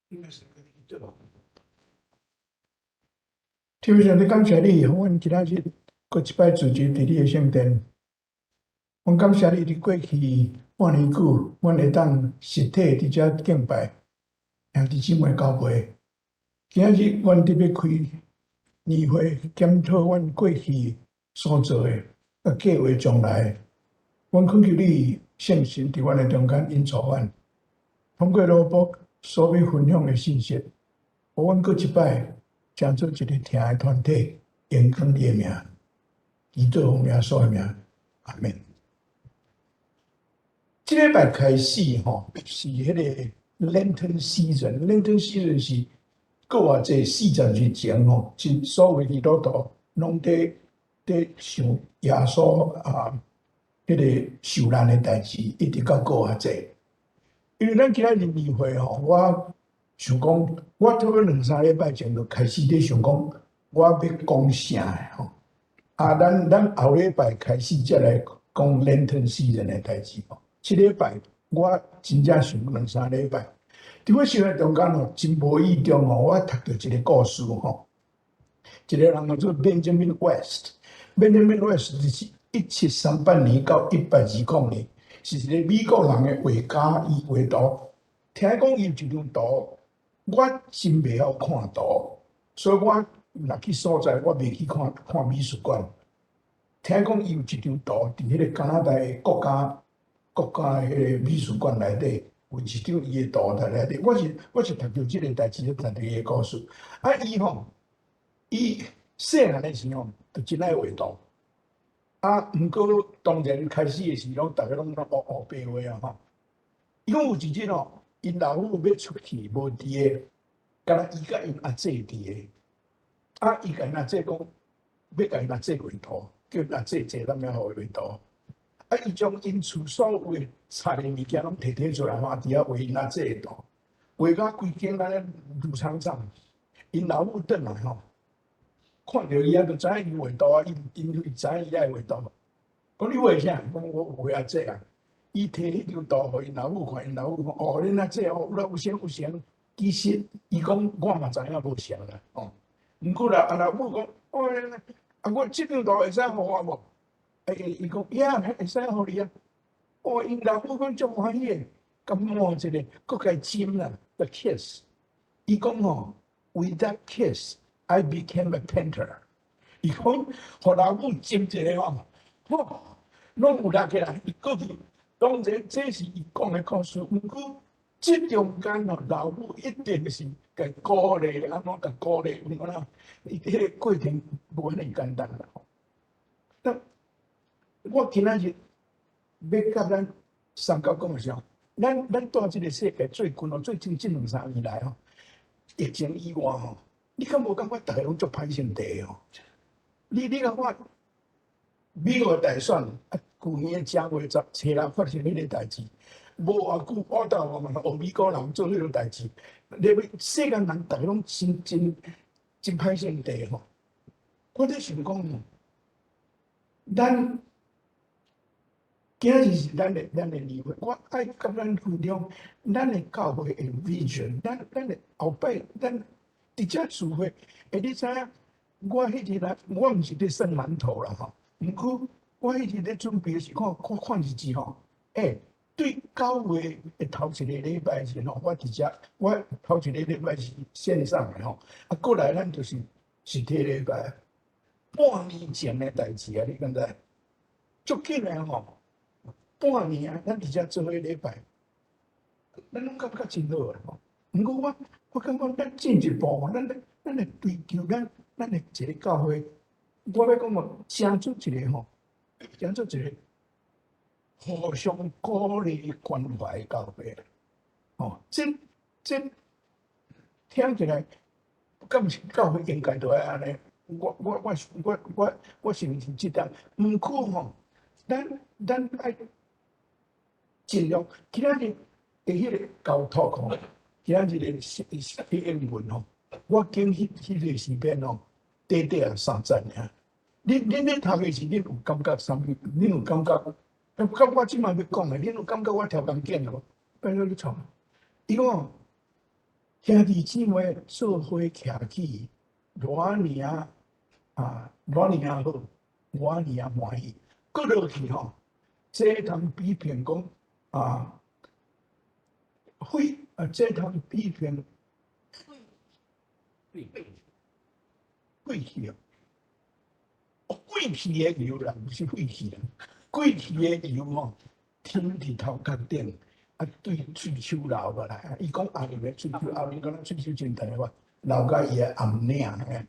应该是对吧？天父上帝，感谢你，让阮今仔日过一摆自集伫你的圣殿。阮感谢你，伫过去半年久，阮会当实体伫遮敬拜，兄弟姊妹交陪。今仔日阮特别开年会，检讨阮过去所做的，甲计划将来。阮恳求你圣神伫阮的中间引导阮，通过罗卜所要分享的信息，互阮过一摆成做一个听的团体，延扛你的名，祈祷奉耶稣的名，阿门。即礼拜开始吼，是迄个 Lenten season，Lenten season 是过偌济40日前吼，真所有基督徒拢伫想耶稣迄个受难的代志，一直到过偌济。因为咱今仔日议会吼，我想讲，我差不多2、3礼拜前就开始伫想讲，我要讲啥的吼。咱后礼拜开始才来讲 Lenten season 的代志吼。即礼拜我真正想2、3礼拜，伫我想的中间吼，真无意中吼，我读到一个故事吼，一个人叫做 Benjamin West。Benjamin West 是1738年到1820年，是一个美国人的画家，伊画图。听讲伊有一张图，我真袂晓看图，所以我若去所在，我袂去看美术馆。听讲伊有一张图，伫迄个加拿大的国家的迄个美术馆内底有一张伊的图在内底。我是读到即个代志，读到伊的故事。伊细汉的时候就真爱画图。毋过当然开始的时拢逐个拢学白话啊吼。伊讲有一日哦，因老母要出去无伫个，敢若伊甲因阿姐伫个。伊甲因阿姐讲，要甲因阿姐画图，叫因阿姐坐踮遐互伊画图。伊将因厝所有的菜的物件拢摕出来，伫遐画因阿姐的图，画到规间安尼如苍苍。因老母转来吼，看到伊就知影伊画图啊，因知影伊爱画图。讲你画啥？讲我画阿姐啊。伊摕迄张图互因老母看，因老母讲哦，恁阿姐哦，有成。其实伊讲我嘛知影无成啦，哦。毋过啦，老母讲哦，我即张图会使互我无？伊讲呀，会使互你啊。哦，因老母讲足欢喜的，甲摸一个，搁甲伊亲啦，the kiss。伊讲哦 ，with that kiss, I became a painter。伊讲，互老母亲一个哦，拢有力起来。伊过去，当然这是伊讲的故事。毋过，这中间哦，老母一定是甲鼓励，安怎甲鼓励？有无啦？伊迄个过程无遐尼简单啦。但我今仔日要甲咱三角讲啥？咱住即个世界最近哦，最近这2、3年来哦，疫情以外吼，你敢无感觉逐个拢足歹身体哦？你感觉美国大选去年10月初6发生迄个代志，无偌久报道我嘛，学美国人做迄种代志，世间人逐个拢真歹身体吼。我在想讲吼，咱今仔日是咱的议会，我爱甲咱分享咱的教会的 vision，咱的后摆，咱伫遮聚会，你知影？我迄日来，我毋是咧算馒头啦吼，毋过我迄日咧准备是看日子吼，对教会的头一个礼拜是吼，我伫遮，我头一个礼拜是线上的吼，过来咱就是实体礼拜，半年前的代志啊，你敢知？足紧的吼。半年啊，咱伫遮做迄礼拜，咱拢感觉真好诶吼。毋过我感觉咱进一步吼，咱来追求咱的一个教会。我要讲哦，成做一个吼，成做一个互相鼓励关怀的教会。吼，这听起来，敢毋是教会应该都爱安尼？我是即点，毋过吼，咱爱。尽量，今仔日的迄个交托吼，今仔日的英文吼，我经迄个时间吼，短3站尔。恁咧读的时，恁有感觉啥物？恁有感觉？我即摆要讲的，恁有感觉我调工见无？拜托你创。伊讲，兄弟姊妹做伙徛起，偌尔偌尔好，偌尔欢喜。搁落去吼，这通比评讲啊，这通比评废气啊，贵气的油啦，不是废气啦，贵气的油吼，天伫头壳顶，对喙手流过来。伊讲后日的喙手，后日敢若喙手真大哇，流甲伊的暗领嘿。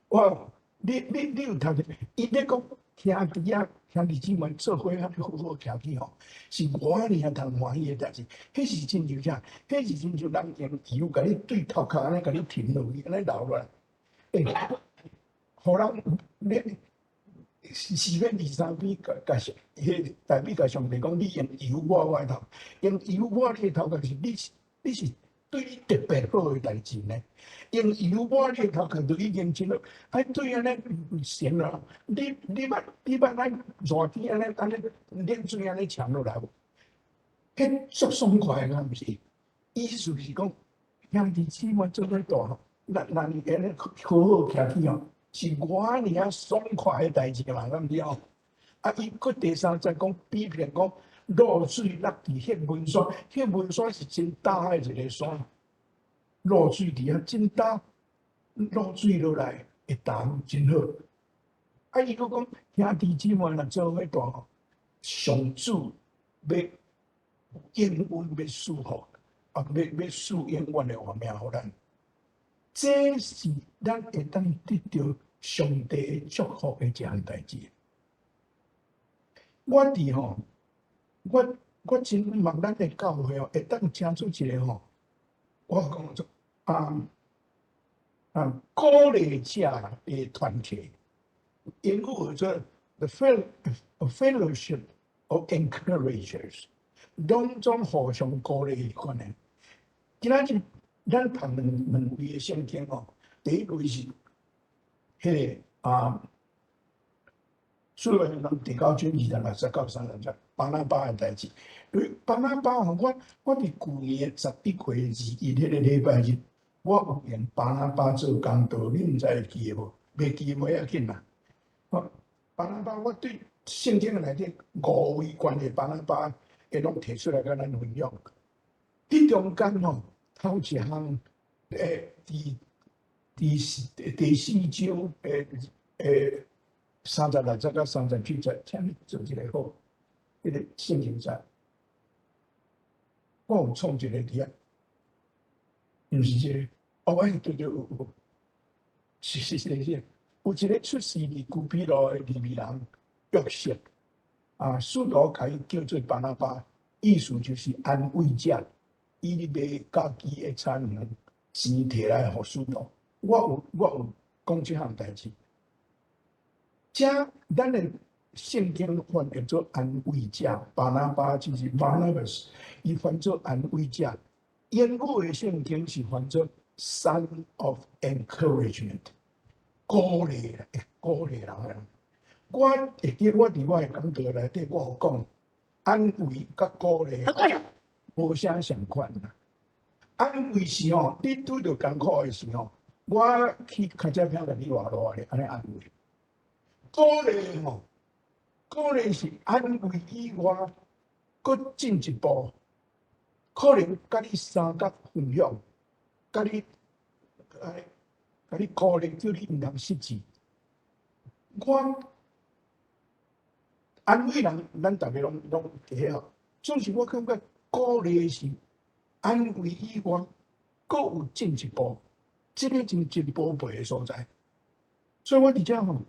哇！你有读着？伊咧讲兄弟兄弟姊妹做伙好好徛起吼，是我尔通欢喜诶代志。迄是真像啥？迄是真像人用油甲你对头壳安尼甲你停落去，安尼流落来。互人你423米迄大米甲上帝讲，你用油我头，用油我你头壳是你是对你特别好诶代志呢。用油我你头壳就已经真好，对安尼神啊！你捌咱热天安尼冷水安尼呛落来无？迄足爽快啊，毋是？意思是讲兄弟姊妹做伙大吼，咱安尼好好徛起吼。是我尔爽快诶代志嘛，敢毋是哦？伊搁第三再讲比评讲落水落伫迄文山，迄文山是真大诶一个山，落水伫遐真大，落水落来会淡真好。伊搁讲兄弟姊妹若做伙大吼，上主要永远要祝福，要赐永远诶活命互咱。这是咱会当得到上帝诶祝福诶一项代志。我伫吼，我真望咱诶教会哦，会当请出一个吼，我讲做鼓励者诶团体，英语叫做 The Fellowship of Encouragers， 拢总互相鼓励款诶。今仔日咱读两位诶圣经哦，第一位是迄个所罗门人第9章26到30节，巴拿巴诶代志。巴拿巴吼，我伫旧年11月2日迄个礼拜日，我有用巴拿巴做工道，你毋知会记无？袂记无要紧啦。巴拿巴，我对圣经内底5位关键巴拿巴，会拢摕出来甲咱分享。迄中间吼，头一项第4章36节到37节，请你做一个好，迄个圣经节，我有创一个伫遐，毋是这个，对，有，是，有一个出世伫古比路的利未人约瑟，使徒甲伊叫做巴拿巴，意思就是安慰者，伊卖家己的产业，钱摕来互使徒。我有讲即项代志。咱的圣经翻译做安慰者，巴拿巴就是 Barnabas， 伊翻做安慰者。英语的圣经是翻做 Son of Encouragement， 鼓励人。我会记我伫我的讲道内底，我有讲安慰甲鼓励无啥相款啦。安慰是吼，你拄着艰苦的时候，我去较早听甲你话咧，安尼安慰。鼓励吼，鼓励是安慰以外，搁进一步，可能甲你三角分享，甲你鼓励，叫你毋通失志。我安慰人，咱逐个拢会晓，总是我感觉鼓励是安慰以外，搁有进一步，这个真宝贝的所在。所以我伫遮吼。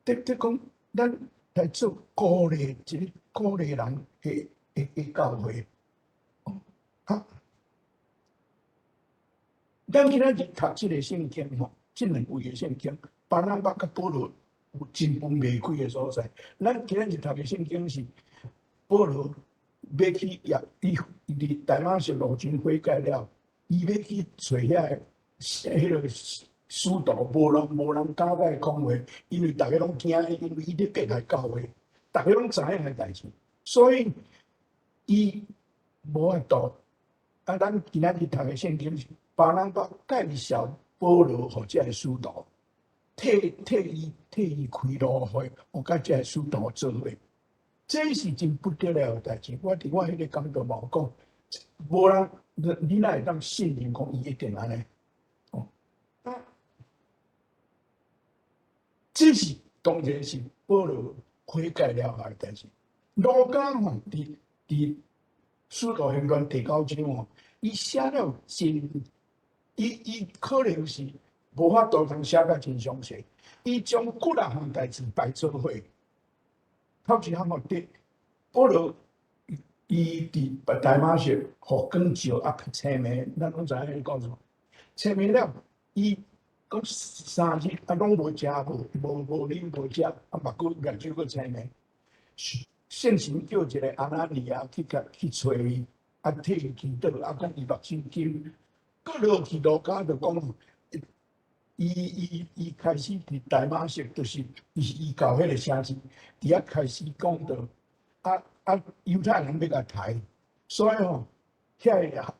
得讲，咱来做鼓励，一个鼓励人的教会。咱今仔日读即个圣经吼，即两位的圣经，巴拿巴甲保罗有真分袂开的所在。咱今仔日读的圣经是保罗要去伊伫大马士路程回改了，伊要去找迄个使徒，无人敢甲伊讲话，因为大家拢惊，因为伊咧迫害教会，大家拢知影个代志，所以伊无法度啊，咱今仔日读的圣经是别人介绍保罗互这个使徒，替伊开路，互甲这个使徒做伙。这是真不得了的代志。我伫我迄个讲道嘛有讲，无人你哪会当信任讲伊一定安尼？哦，啊，这是当然是保罗悔改了后的代志。路加吼，伫使徒行传第9章吼，伊写了真，伊可能是无法度通写甲真详细，伊将几啊项代志摆做伙。头一项目的，保罗伊伫大马色互光照啊青面，咱拢知影伊讲什么？青面了，伊讲3日啊拢无食无啉无食，啊目睭眼睛佫青面。圣神叫一个安那尼亚去找伊，啊替伊祈祷，啊讲伊目睭金，佫落去路加就讲，伊开始伫大马色，就是伊搞迄个城市，伫遐开始讲到，犹太人要甲抬，所以吼，遐个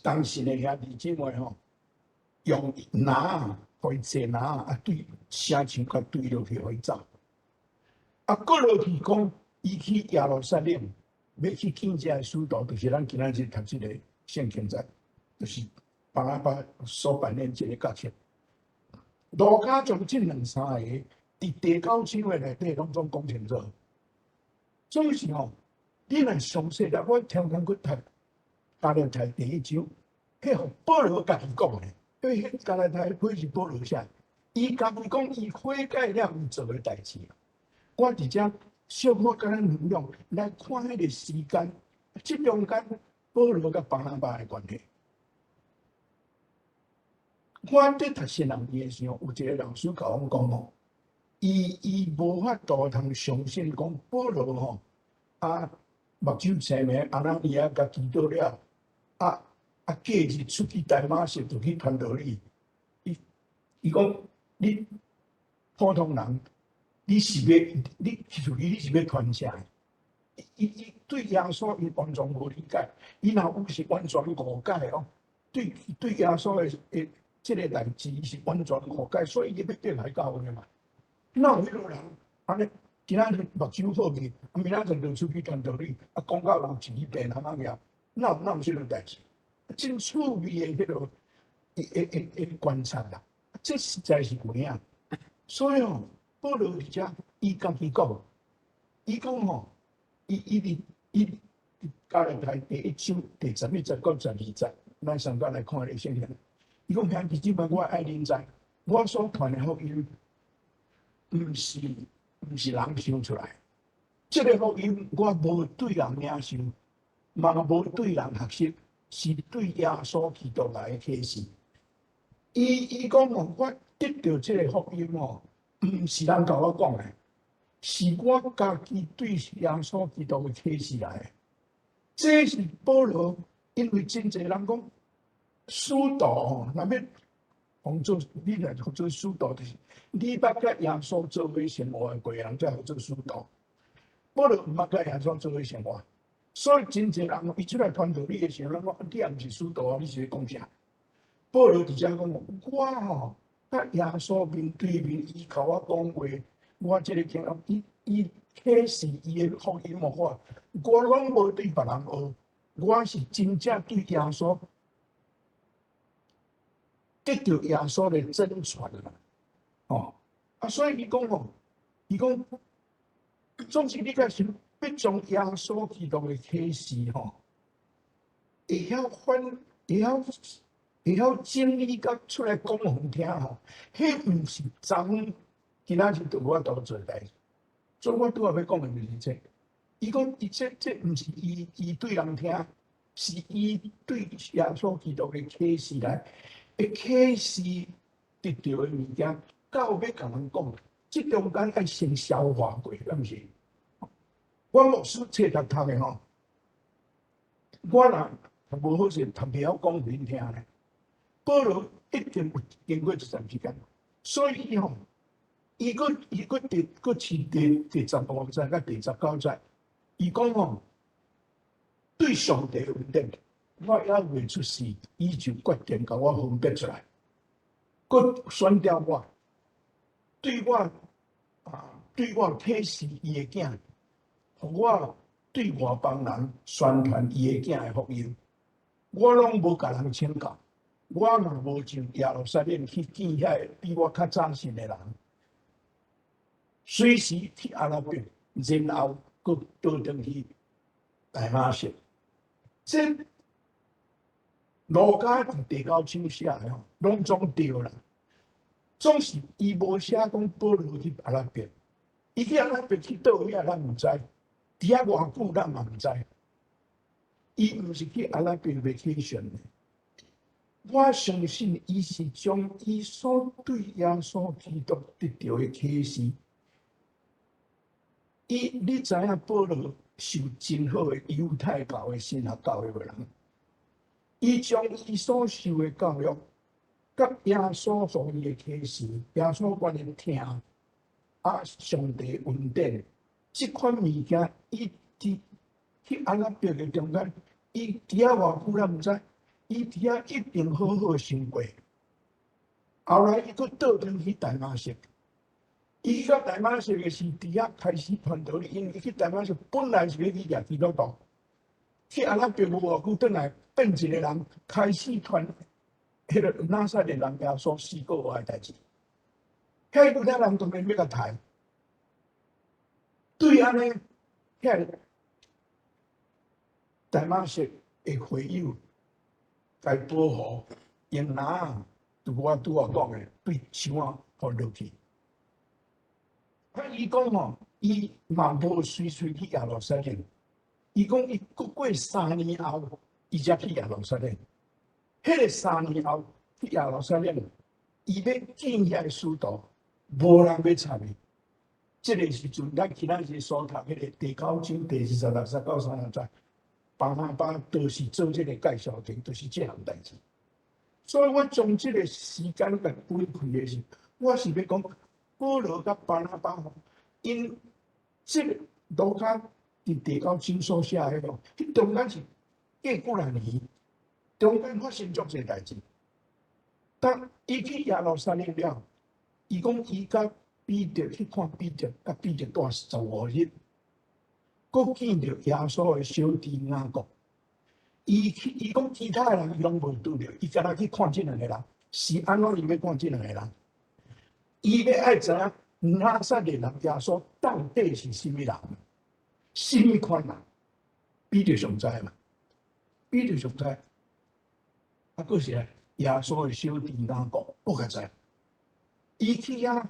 当时的兄弟姊妹吼，用拿互伊坐拿啊对城墙甲对落去互伊走，啊佫落去讲。伊去耶路撒冷，要去见这个使徒，就是咱今仔日读这个圣经在，就是巴拉巴所扮演这个角色。路加将这2、3个伫第9章的内底拢总讲清楚。总是吼，你若详细啦，我听讲去读加拉太第1章，迄互保罗家己讲的，因为迄加拉太批是保罗写，伊家己讲伊悔改了伊做的代志。我伫遮。小可甲咱运用来看迄个时间，即中间保罗甲巴拿巴的关系。我伫读圣人字的时候，有一个老师甲我讲吼，伊无法度通相信讲保罗吼目睭青面，安那尼亚甲祈祷了，隔日出去大马色就去传道理。伊讲你普通人。你是要传啥？伊对耶稣伊完全无理解，伊若有是完全误解哦。对耶稣的这个代志是完全误解，所以伊要转来教会嘛。哪有迄个人安尼？今仔日目睭好去，明仔载就出去传道理，讲到人钱变安那样，哪有这种代志？真趣味的迄个观察啦，这实在是有影。所以哦。保罗伫遮，伊家己讲，伊讲吼，伊加拉太第1章第11节到12节，咱上班来看咧圣经。伊讲兄弟姊妹，我爱恁知，我所传的福音，毋是人想出来。这个福音我无对人领受，嘛无对人学习，是对耶稣基督来的启示。伊讲吼，我得到这个福音吼。毋是人甲我讲的，是我家己对耶稣基督的启示来的。这是保罗，因为真侪人讲，使徒吼，若要当做你若做使徒，就是你捌甲耶稣做伙生活的过人才会做使徒。保罗毋捌甲耶稣做伙生活，所以真侪人伊出来传道理的时候，人讲你也毋是使徒啊，你是讲啥？保罗伫遮讲，我吼。甲耶稣面对面，伊甲我讲话，我即个经历，伊启示伊的福音我拢无对别人学，我是真正对耶稣得到耶稣的真传啦，哦，所以伊讲吼，伊讲，总是你甲想要将耶稣基督的启示吼，会晓整理甲出来讲互听吼，迄毋是昨今仔日对我度做代志。所以我拄仔要讲的就是这。伊讲伊这毋是伊对人听，是伊对耶稣基督的启示来，的启示得到的物件，到要甲人讲，这中间爱先消化过，敢毋是？我牧师册读的吼，我若无好势，读袂晓讲互恁听咧。保罗一定有经过一段时间，所以伊吼，伊搁第15节甲第19节，伊讲吼，对上帝有认定，我还未出世，伊就决定甲我分别出来，佮选调我，对我对我启示伊的囝，互我对外邦人宣传伊的囝的福音。我拢无甲人请教，我嘛无上耶路撒冷去见遐比我较早信的人，随时去阿拉伯，然后佫倒转去大马色。这路加伫地高手写的吼，拢总对啦。总是伊无写讲保罗去阿拉伯，伊去阿拉伯去倒位啊，咱毋知；伫遐偌久，咱嘛毋知。伊毋是去阿拉伯 vacation 的。我相信伊是将伊所对耶稣基督得到的启示。你知影保罗受真好的犹太教的神学教育的人，伊将伊所受的教育，甲耶稣所伊的启示，耶稣关于听，上帝恩典，即款物件，伊去阿拉伯的中间，伊伫遐偌久咱毋知。伊伫遐一定好好生活，后来伊佫倒转去大马色。伊去到大马色的是伫遐开始传道理，因为伊去大马色本来是要去掠基督徒，去阿拉伯无偌久，转来变一个人，开始传迄个拿撒勒人耶稣死过活的代志。遐犹太人当然要甲杀，对安尼，遐大马色的会友。该保护，因哪如我拄仔讲的，对枪啊放落去。伊讲吼，伊嘛无随去耶路撒冷。伊讲伊过3年后，伊才去耶路撒冷。迄个3年后去耶路撒冷，伊要见遐个使徒，无人要插伊。这个时阵，咱今仔日所读迄个第9章第26、29、30。巴拿巴都是做这个介绍的，都是这项代志。所以我将这个时间来分开的是，我是要讲保罗甲巴拿巴，因这个路加伫第9章所写的吼，迄中间是过几啊年，中间发生足侪代志。当伊去耶路撒冷了，伊讲伊甲彼得去看彼得，甲彼得住15日。佫见到耶稣的小弟雅各，伊讲其他的人伊拢无拄着，伊敢若去看这两个人，是安怎伊要看这两个人？伊要爱知影拿撒勒人耶稣到底是甚物人，甚物款人？彼得上知嘛？彼得上知，佫是耶稣的小弟雅各，我较知。伊去遐，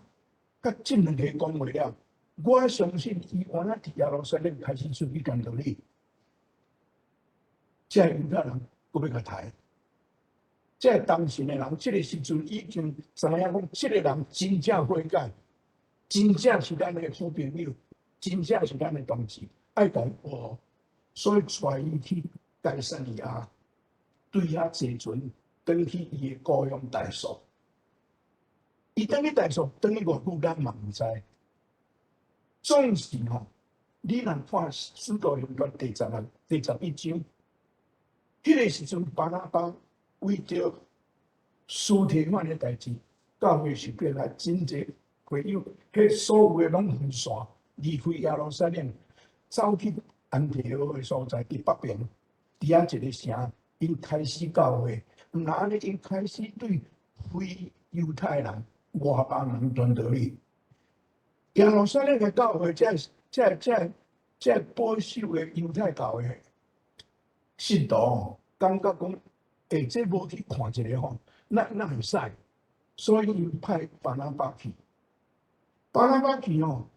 甲这两个讲话了。我相信伊安那伫耶路撒冷开始出去讲道理，这犹太人佫要甲杀，这当时的人，这个时阵已经知影讲，这个人真正悔改，真正是咱的好朋友，真正是咱的同志，爱甲伊保护，所以带伊去该撒利亚，对遐坐船，转去伊的故乡大数。伊转去大数，转去偌久，咱嘛毋知。总是吼，你若看《使徒行传》第11章，迄个时阵巴拿巴为着司提反的代志，教会是变来真济会友，迄所有的拢分散，离开耶路撒冷，走去安提阿的所在，伫北边，伫遐一个城，因开始教会，毋然安尼，因开始对非犹太人、外邦人传道理。耶路撒冷的教会，这保守的犹太教的信徒，感觉讲，这无去看一个吼，那会使，所以伊派巴拿巴去。巴拿巴去吼，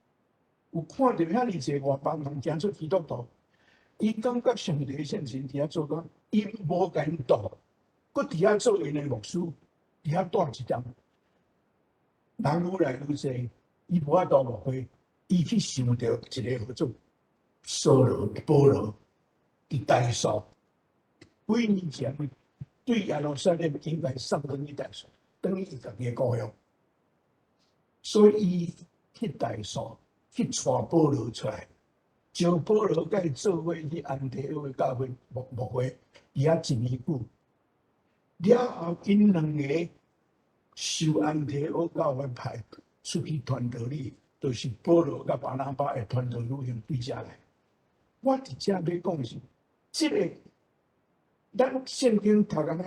有看到遐尼济外邦人行出基督徒，伊感觉上帝现前伫遐做工，伊无甲因渡，佫伫遐做因的牧师，伫遐住一点，人愈来愈济。伊无法度误会，伊去想到一个叫做扫罗、保罗伫大数，几年前对耶路撒冷应该送转去大数，等于伊家己的故乡，所以伊去大数去带保罗出来，招保罗甲伊做伙去安提阿的教会牧会，伫遐一年久，了后因两个受安提阿教会派出去传道理，就是保罗甲巴拿巴的传道旅行对遮来。我伫遮要讲是，即个咱圣经读安尼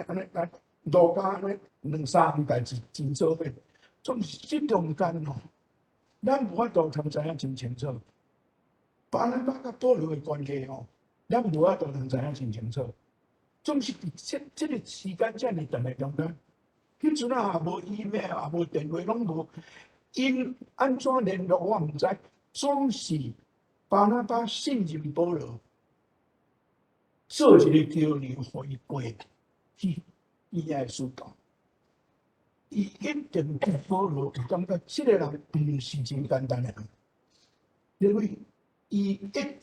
路加安尼两三项代志真做伙，总是即中间吼，咱无法度通知影真清楚。巴拿巴甲保罗的关系吼，咱无法度通知影真清楚。总是伫即个时间遮尔长的中间，迄阵啊也无 email， 也无电话，拢无。因安怎联络我毋知，总是巴拿巴信任保罗，做一个桥梁，互伊过去伊遐事道。伊一定对保罗就感觉即个人毋是真简单的人，因为伊一定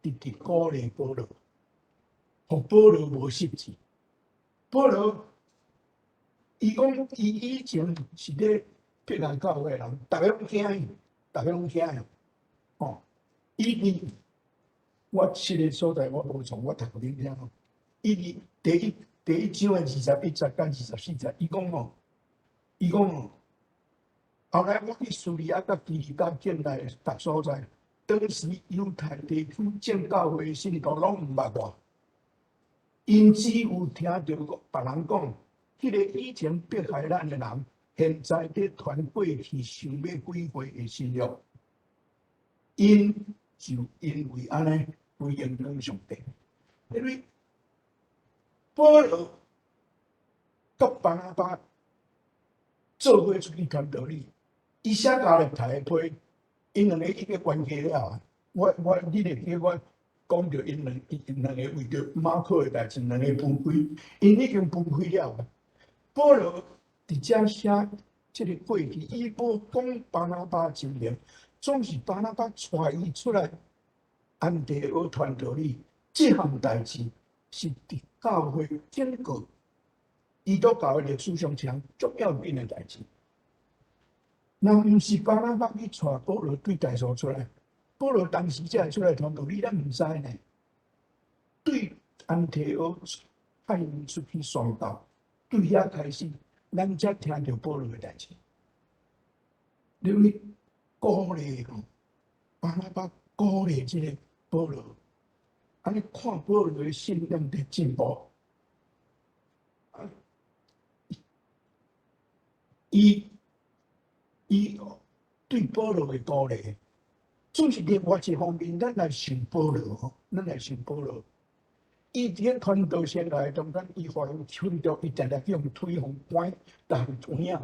直直鼓励保罗，互保罗无失志。保罗伊讲伊以前是咧别人教会的人，逐个拢惊伊，逐个拢惊伊。哦，伊我去个所在我无从，我读互恁听哦。伊第一章的21节到24节，伊讲哦，后来我去叙利亚甲基利家建立各所在，当时犹太地区正教会的信徒拢毋捌我，因只有听到别人讲，迄个以前迫害咱的人，现在咧传过去想要归回的信仰，因就因为安尼归荣耀上帝。因为保罗甲巴拿巴做伙出去传道理，伊写加勒泰的批，因两个已经关系了。你会记我讲着因两个为着马可的代志，两个分开，因已经分开了。保罗伫遮写即个过去，伊无讲巴拿巴真名，总是巴拿巴带伊出来安提阿传道理。即项代志是伫教会整个基督教的历史上上重要紧的代志。若毋是巴拿巴去带保罗对大所出来，保罗当时才会出来传道理，咱毋知呢。对安提阿派伊出去宣道，对遐开始，咱才听到保罗的代志。因为鼓励吼，巴拿巴鼓励即个保罗。安尼看保罗的信仰在进步，伊对保罗的鼓励，总是另外一方面，咱来想保罗吼，咱来想保罗。伊伫咧传道生涯中间，伊发现群众伊定定用推互关，但有影。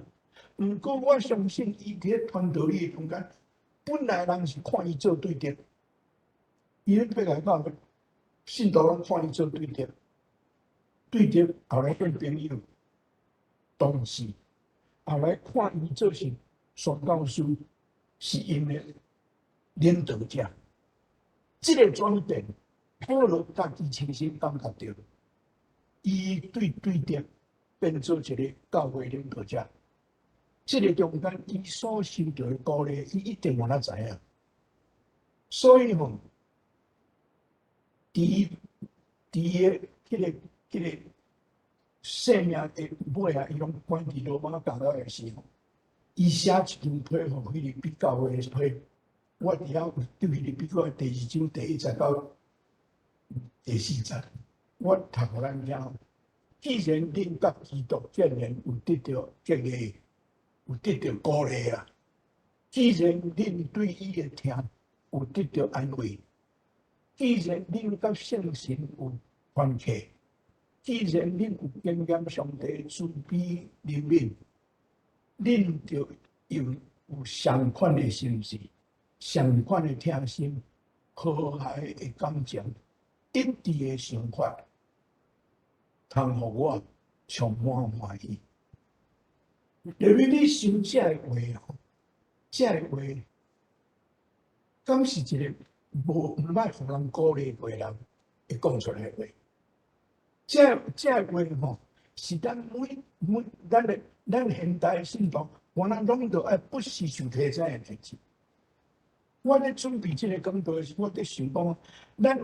毋过我相信，伊伫咧传道理中间，本来人是看伊做对的，伊咧要来讲。信徒拢看伊做对的，后来变朋友、同事，后来看伊做是宣教师，是因的领导者。这个转变，保罗家己亲身感觉到，伊对的变做一个教会领导者。这个中间，伊所受到的鼓励，伊一定有哪知影。所以吼。伫迄个生命的尾啊，伊拢关伫罗马教会的时候，伊写一张批互菲律宾教会的批，我伫遐对菲律宾教会第2章第1节到第4节，我读互咱听。既然恁甲基督建联有得到建立，有得到鼓励啊；既然恁对伊的听有得到安慰。既然恁甲圣神有关系，既然恁有经验上帝慈悲怜悯，恁就有相款的心事，相款的听心，和谐的感情，一致的想法，通互我充满欢喜。因为你想这个话吼，这个话，敢是一个？毋捌互人鼓励过人会讲出来话，这话吼是咱咱现代信徒，我咱拢着爱不时就提醒的代志。我咧准备即个讲道时，我伫想讲，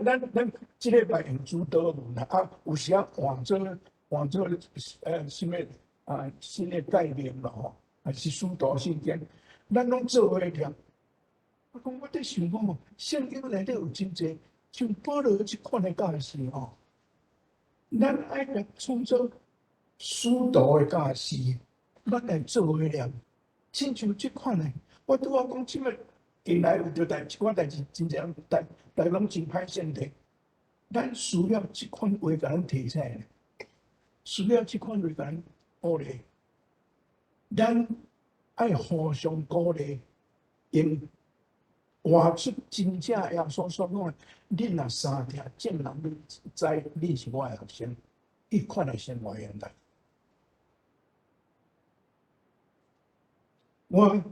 咱即礼拜用主导文啊，有时啊换做什么新的概念咯吼，还是疏导性件，咱拢做伙念。我讲我伫想讲哦，圣经内底有真济像保罗即款的教士吼，咱爱来创造疏导的教士，咱来做伙念，亲像即款的，我拄好讲即个。近来有着一寡代志，真正大拢真歹选择。咱需要即款话甲咱提醒，需要即款话甲咱鼓励。咱爱互相鼓励，用活出真正耶稣所讲的：恁若三条正人，你知你是我的学生，迄款的生活原来。我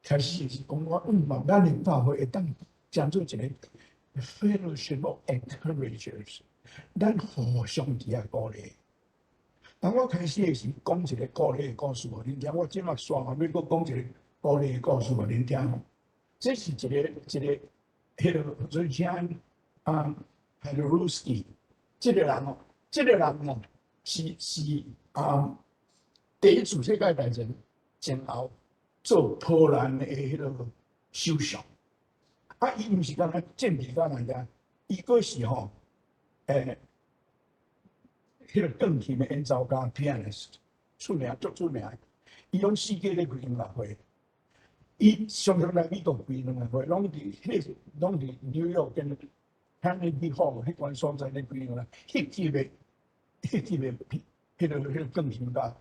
开始是讲我望咱领导会当讲做一个 fellowship of encouragers，咱互相伫遐鼓励。当我开始是讲一个鼓励的故事互恁听，我即马刷后尾佫讲一个鼓励的故事互恁听。这是一个迄个 Richard Haluski， 这个人是第一次世界大战前后。做波兰的迄个首相，伊毋是干那政治家来的，伊佫是吼，迄个钢琴的演奏家 pianist， 出名足出名。伊拢世界咧开音乐会，伊常常来美国开音乐会，拢伫纽约跟Carnegie Hall 迄款所在咧开音乐，迄级的迄个钢琴家，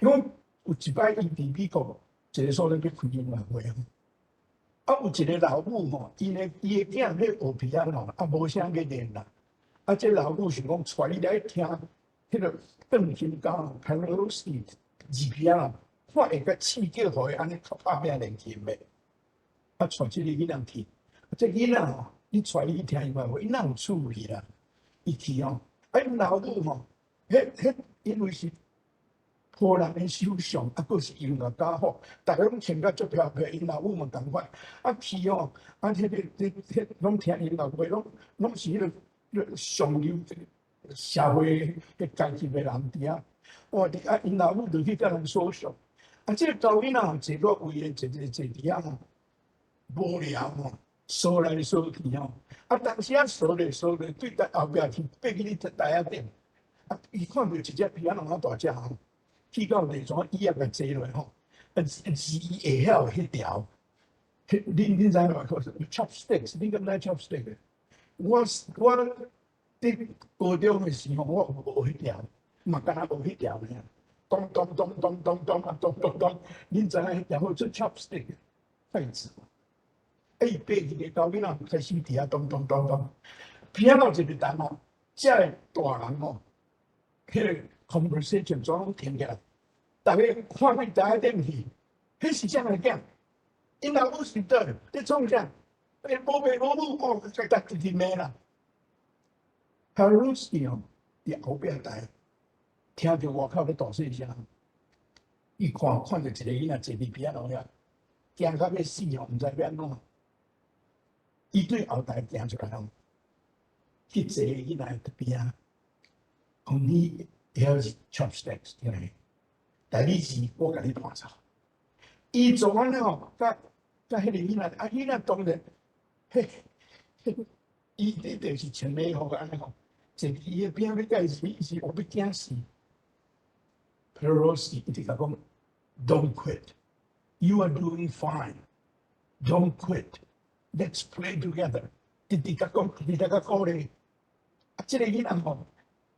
因为有一摆伊伫美国。一个所在要开音乐会有一个老母吼，伊的囝咧学皮仔吼，无啥去练啦。这老母想讲带伊来听迄个钢琴家弹俄斯二皮仔啦，看会较刺激，互伊安尼拍拼练琴的。带即个囡仔去，这囡仔吼，你带伊去听音乐会，伊哪有趣味啦？伊去吼，因老母吼，因为是。波兰的首相，佫是音乐家吼，大家拢穿甲足漂漂，因老母嘛同款。去吼，迄拢听音乐会，拢是迄个上流社会的阶级的人伫遐。哇！因老母就去甲人所相。即个高囡仔吼，坐落位的坐伫遐吼，无聊吼，说来说去吼。当时说咧，对在后壁去爬去你台仔顶，伊看到一只皮仔那大只吼。去到那种椅仔甲坐落吼，是伊会晓迄条，恁知无？chopsticks， 你敢知 chopstick？ 我伫高中的时候，我无迄条，嘛敢若无迄条尔。咚咚咚咚咚咚啊，咚咚咚，恁知影迄条好做 chopstick 筷子。爬去个高囡仔开始伫遐咚咚咚咚，偏到一个单哦，遮个大人哦，迄个。conversation 全拢停起来，大家看去台顶去，迄是啥物囝？因老母是倒咧创啥？无爸无母哦，才搭一日骂啦。哈鲁斯哦，伫后壁台，听着外口咧大细声，伊看着一个囡仔坐伫边仔路遐，惊到要死哦，毋知要安怎。伊对后台行出来哦，去坐囡仔边仔，讲你。Here's chopsticks， 第二字我甲你判操。伊做安尼吼，甲迄个囡仔，囡仔当然，伊就是穿礼服安尼吼，坐伫伊个边仔要介意是我要惊死。Pelosi 一直甲讲 ，Don't quit. You are doing fine. Don't quit. Let's play together. 一直甲讲，一直甲鼓励。即个囡仔吼，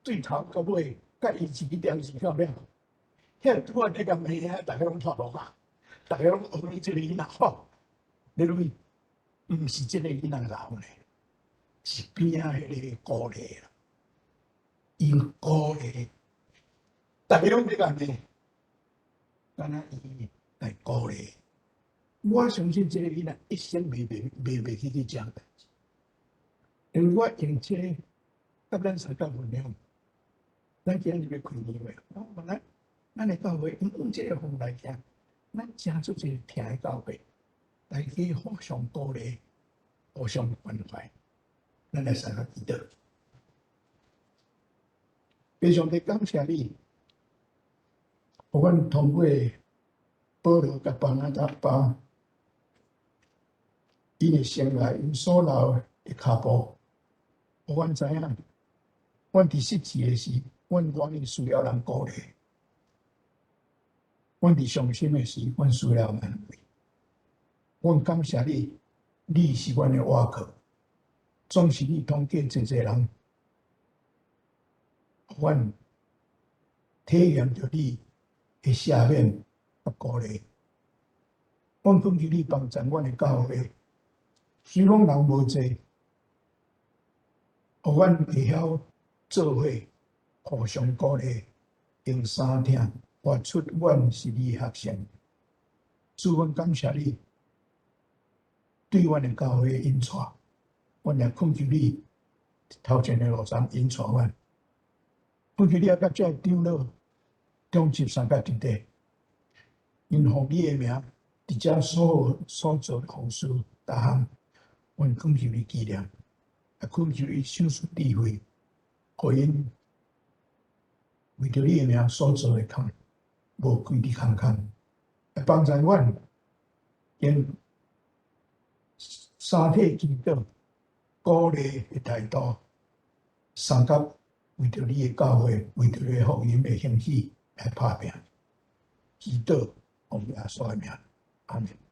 对头到尾。甲伊自己电视到了，遐拄啊，甲骂啊，大家拢脱落啊，大家拢学你即个囡仔好，你认毋是即个囡仔老咧，是边仔迄个鼓励啦，因鼓励，大家拢在甲骂，敢若伊来鼓励。我相信即个囡仔一生袂去讲代志，因为我用即个甲咱三教分享。咱今日要开年会，咱的教会用这个方来讲，咱真做一个听的教会，大家互相鼓励，互相关怀，咱来三个祈祷。非常的感谢你，互阮通过保罗甲巴拿大巴因的生涯，因所留的脚步，互阮知影，阮伫失志的时，阮愿意需要人鼓励；阮伫伤心的时，阮需要安慰。阮感谢你，你是阮的倚靠，总是你通过侪人，互阮体验着你的赦免甲鼓励。阮恳求你帮助阮的教会，虽讲人无济，互阮会晓做伙互相鼓励，用三听活出阮是你的学生。主，阮感谢你对阮的教会引带，阮也恳求你头前的路上引带阮，恳求你啊，甲这长老中集三甲伫地，因奉你的名，伫遮所做的好事，逐项，阮恳求你纪念，也恳求你赏赐智慧，互因为着你的名所做的工，无规伫空空，也帮助阮用三体祈祷、鼓励的态度，三甲为着你的教会，为着你的福音的兴起来打拼。祈祷奉耶稣的名，阿门。